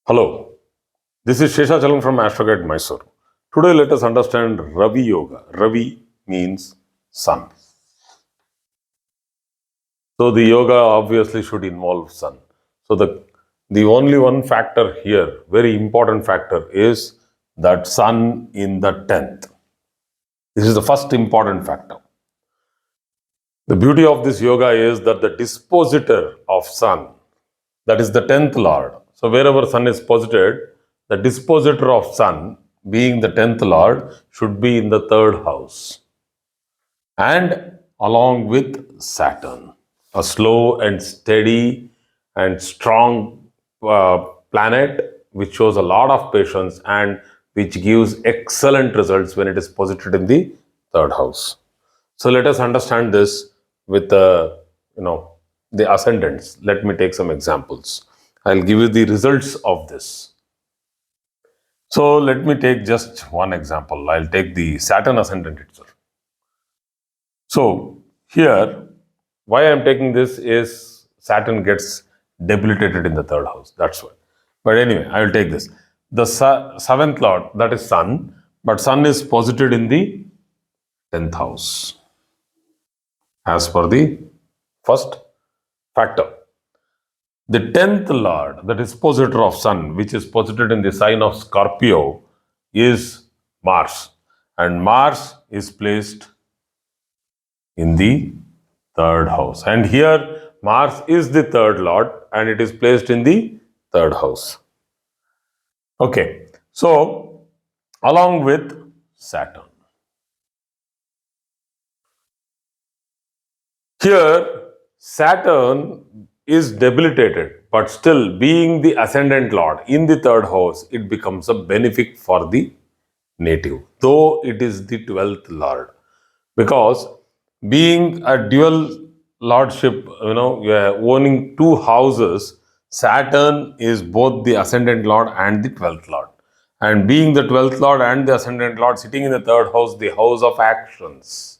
Hello, this is Sheshachalam from Astroguide Mysore. Today let us understand Ravi Yoga. Ravi means sun. So the yoga obviously should involve sun. So the only one factor here, very important factor, is that sun in the 10th. This is the first important factor. The beauty of this yoga is that the dispositor of sun, that is the 10th lord. So wherever sun is posited, the dispositor of sun, being the 10th lord, should be in the 3rd house. And along with Saturn, a slow and steady and strong planet which shows a lot of patience and which gives excellent results when it is posited in the 3rd house. So let us understand this with the ascendants. Let me take some examples. I'll give you the results of this. So let me take just one example. I'll take the Saturn ascendant itself. So here, why I'm taking this is Saturn gets debilitated in the 3rd house. That's why. But anyway, I will take this. The 7th lord, that is Sun, but Sun is posited in the 10th house. As per the first factor. The 10th lord, the dispositor of sun, which is posited in the sign of Scorpio, is Mars. And Mars is placed in the 3rd house. And here, Mars is the 3rd lord and it is placed in the 3rd house. Okay, so along with Saturn. Here, Saturn is debilitated, but still being the ascendant lord in the 3rd house, it becomes a benefic for the native, though it is the 12th lord. Because being a dual lordship, you are owning two houses, Saturn is both the ascendant lord and the 12th lord. And being the 12th lord and the ascendant lord sitting in the 3rd house, the house of actions,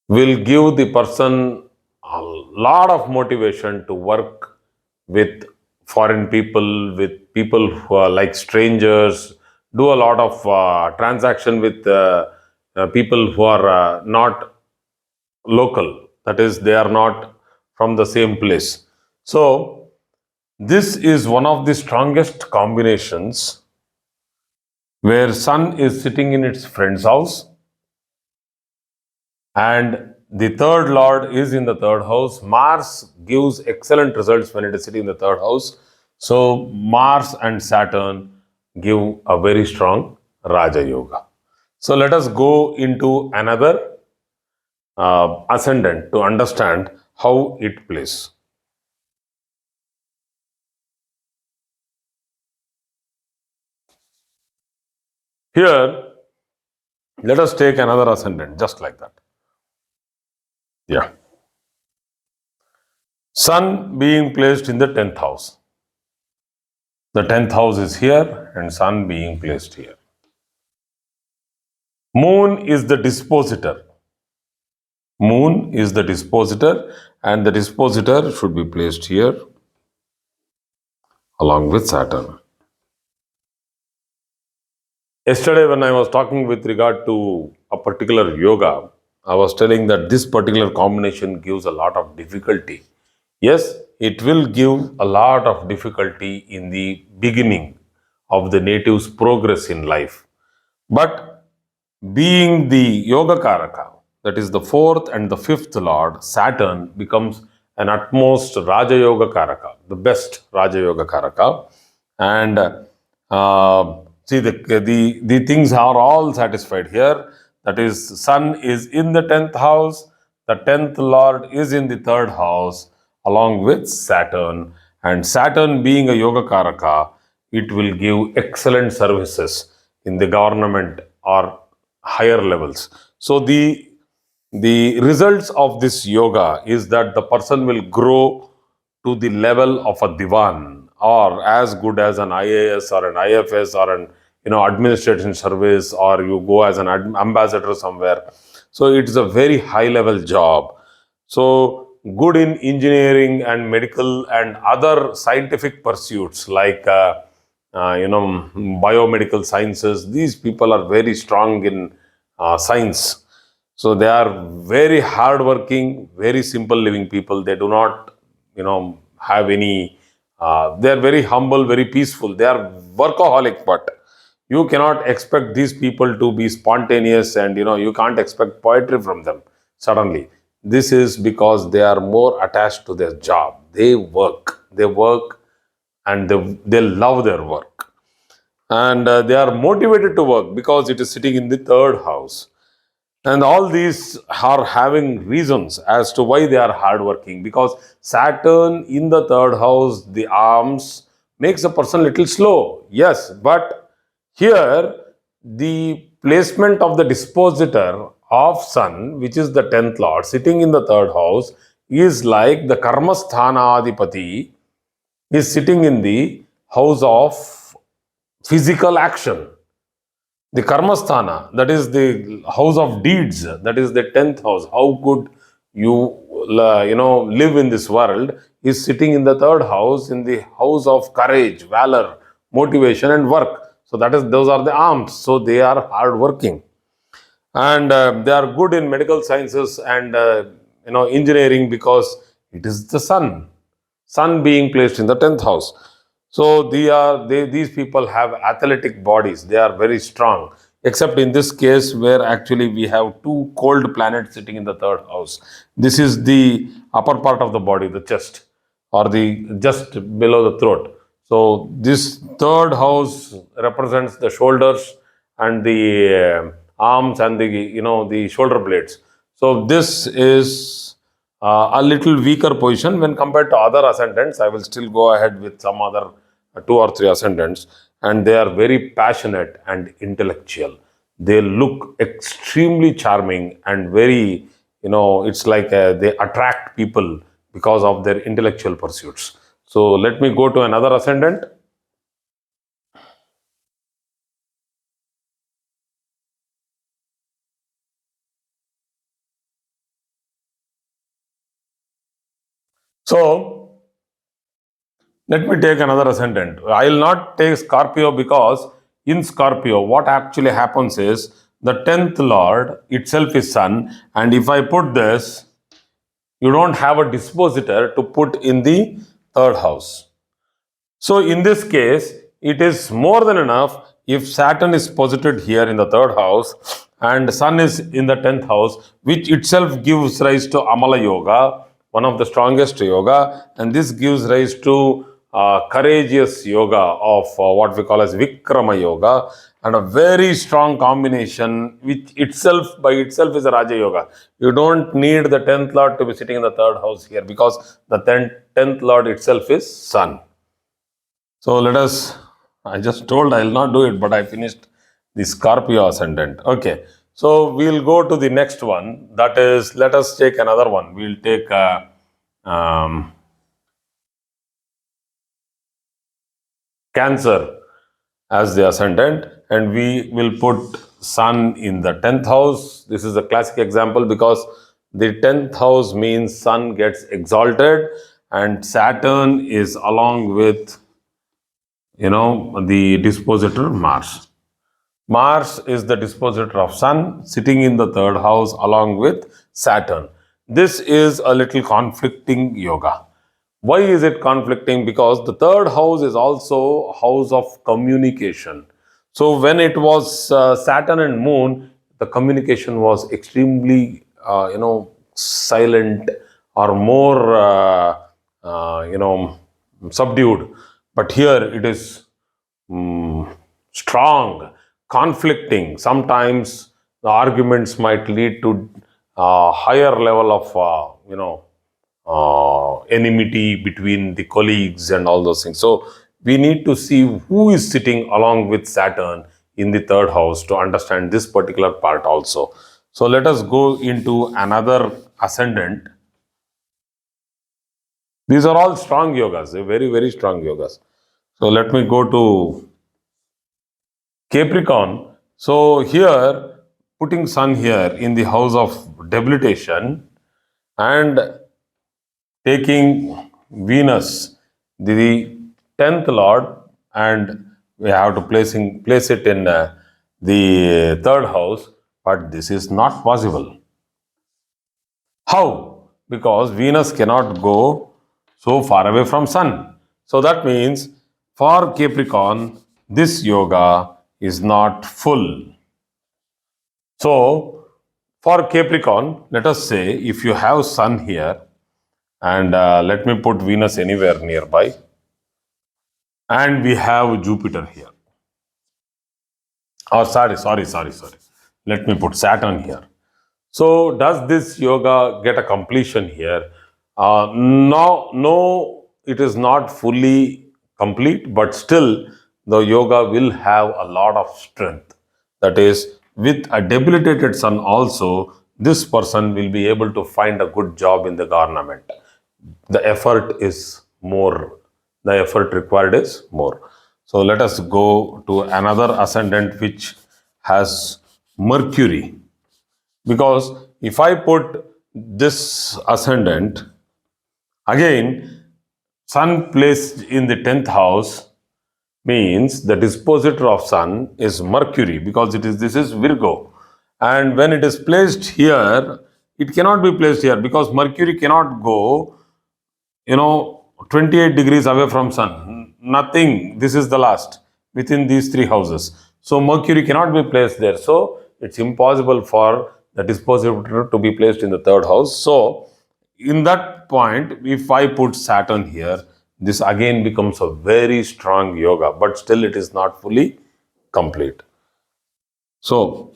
will give the person a lot of motivation to work with foreign people, with people who are like strangers, do a lot of transaction with people who are not local, that is, they are not from the same place. So, this is one of the strongest combinations where Sun is sitting in its friend's house and the 3rd lord is in the 3rd house. Mars gives excellent results when it is sitting in the 3rd house. So Mars and Saturn give a very strong Raja Yoga. So let us go into another ascendant to understand how it plays. Here, let us take another ascendant just like that. Yeah. Sun being placed in the 10th house. The 10th house is here and Sun being placed here. Moon is the dispositor. Moon is the dispositor and the dispositor should be placed here along with Saturn. Yesterday when I was talking with regard to a particular yoga, I was telling that this particular combination gives a lot of difficulty. Yes, it will give a lot of difficulty in the beginning of the native's progress in life. But being the Yoga Karaka, that is the 4th and the 5th Lord, Saturn becomes an utmost Raja Yoga Karaka, the best Raja Yoga Karaka. And see, the things are all satisfied here. That is, Sun is in the 10th house, the 10th Lord is in the 3rd house, along with Saturn. And Saturn being a Yoga Karaka, it will give excellent services in the government or higher levels. So the results of this yoga is that the person will grow to the level of a divan or as good as an IAS or an IFS or an administration service, or you go as an ambassador somewhere. So it is a very high level job. So good in engineering and medical and other scientific pursuits like biomedical sciences. These people are very strong in science. So they are very hardworking, very simple living people. They do not, have any. They are very humble, very peaceful. They are workaholic, but you cannot expect these people to be spontaneous, and you can't expect poetry from them suddenly. This is because they are more attached to their job. They work, and they love their work, and they are motivated to work because it is sitting in the third house. And all these are having reasons as to why they are hardworking, because Saturn in the third house, the arms, makes a person little slow. Yes, but here the placement of the dispositor of Sun, which is the 10th Lord, sitting in the third house, is like the Karmasthana Adipati is sitting in the house of physical action. The Karmasthana, that is the house of deeds, that is the 10th house. How could you, live in this world, is sitting in the third house, in the house of courage, valor, motivation, and work. So those are the arms. So they are hardworking, and they are good in medical sciences and engineering, because it is the sun being placed in the 10th house. So these people have athletic bodies. They are very strong, except in this case where actually we have two cold planets sitting in the third house. This is the upper part of the body, the chest, or the just below the throat. So this third house represents the shoulders and the arms and the shoulder blades. So this is a little weaker position when compared to other ascendants. I will still go ahead with some other two or three ascendants, and they are very passionate and intellectual. They look extremely charming and very, it's like they attract people because of their intellectual pursuits. So let me go to another ascendant. So let me take another ascendant. I will not take Scorpio, because in Scorpio, what actually happens is the 10th Lord itself is Sun, and if I put this, you don't have a dispositor to put in the third house. So in this case, it is more than enough if Saturn is posited here in the third house and Sun is in the 10th house, which itself gives rise to Amala Yoga, one of the strongest yoga, and this gives rise to courageous yoga of what we call as Vikrama Yoga, and a very strong combination, which by itself is a Raja Yoga. You don't need the 10th Lord to be sitting in the third house here, because the 10th Lord itself is Sun. So I just told I will not do it, but I finished the Scorpio ascendant. Okay. So we'll go to the next one. That is, let us take another one. We'll take Cancer as the ascendant, and we will put Sun in the 10th house. This is a classic example, because the 10th house means Sun gets exalted, and Saturn is along with the dispositor Mars. Mars is the dispositor of Sun, sitting in the third house along with Saturn. This is a little conflicting yoga. Why is it conflicting? Because the third house is also house of communication. So when it was Saturn and Moon, the communication was extremely, silent, or more, subdued. But here it is strong, conflicting. Sometimes the arguments might lead to higher level of, enmity between the colleagues and all those things. So we need to see who is sitting along with Saturn in the third house to understand this particular part also. So let us go into another ascendant. These are all strong yogas, very, very strong yogas. So let me go to Capricorn. So here, putting Sun here in the house of debilitation, and taking Venus, the 10th lord, and we have to place it in the third house, but this is not possible. How? Because Venus cannot go so far away from Sun. So that means for Capricorn, this yoga is not full. So for Capricorn, let us say if you have Sun here, and let me put Venus anywhere nearby, and we have Jupiter here. Oh, sorry. Let me put Saturn here. So does this yoga get a completion here? No, it is not fully complete, but still the yoga will have a lot of strength. That is, with a debilitated sun also, this person will be able to find a good job in the government. The effort is more. The effort required is more. So let us go to another ascendant which has Mercury. Because if I put this ascendant, again, Sun placed in the 10th house means the dispositor of Sun is Mercury, because this is Virgo. And when it is placed here, it cannot be placed here because Mercury cannot go 28 degrees away from Sun. Nothing. This is the last within these three houses. So Mercury cannot be placed there. So it's impossible for the dispositor to be placed in the third house. So in that point, if I put Saturn here, this again becomes a very strong yoga, but still it is not fully complete. So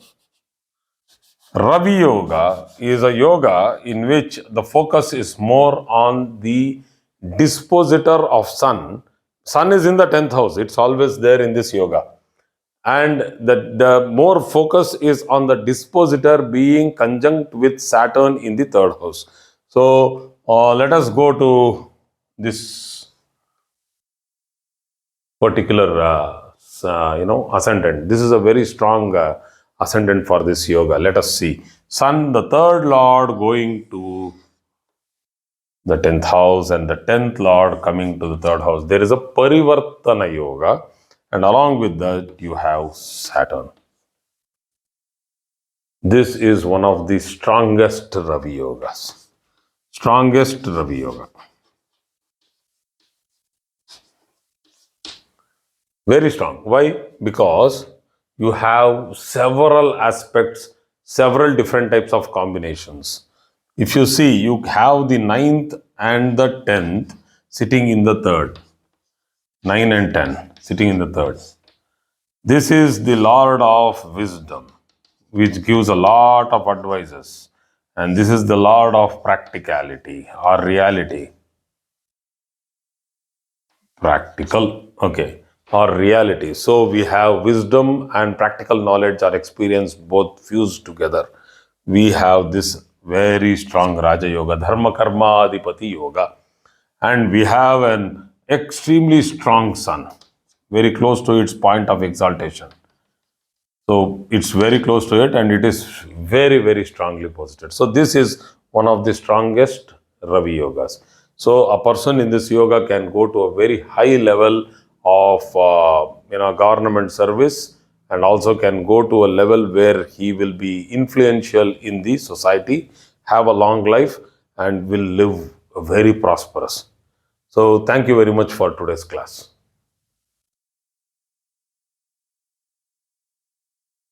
Ravi Yoga is a yoga in which the focus is more on the dispositor of Sun. Sun is in the 10th house. It's always there in this yoga. And the more focus is on the dispositor being conjunct with Saturn in the third house. So let us go to this particular ascendant. This is a very strong ascendant for this yoga. Let us see. Sun, the third lord, going to the 10th house, and the 10th lord coming to the third house. There is a Parivartana yoga, and along with that you have Saturn. This is one of the strongest Ravi yogas. Strongest Ravi yoga. Very strong. Why? Because you have several aspects, several different types of combinations. If you see, you have the 9th and the 10th sitting in the third. 9 and 10 sitting in the third. This is the Lord of Wisdom, which gives a lot of advices. And this is the Lord of Practicality or Reality. Practical, okay, or reality. So we have wisdom and practical knowledge or experience both fused together. We have this very strong Raja Yoga, Dharma Karma Adipati Yoga. And we have an extremely strong Sun, very close to its point of exaltation. So it's very close to it and it is very, very strongly posited. So this is one of the strongest Ravi Yogas. So a person in this yoga can go to a very high level of government service, and also can go to a level where he will be influential in the society, have a long life, and will live very prosperous. So thank you very much for today's class.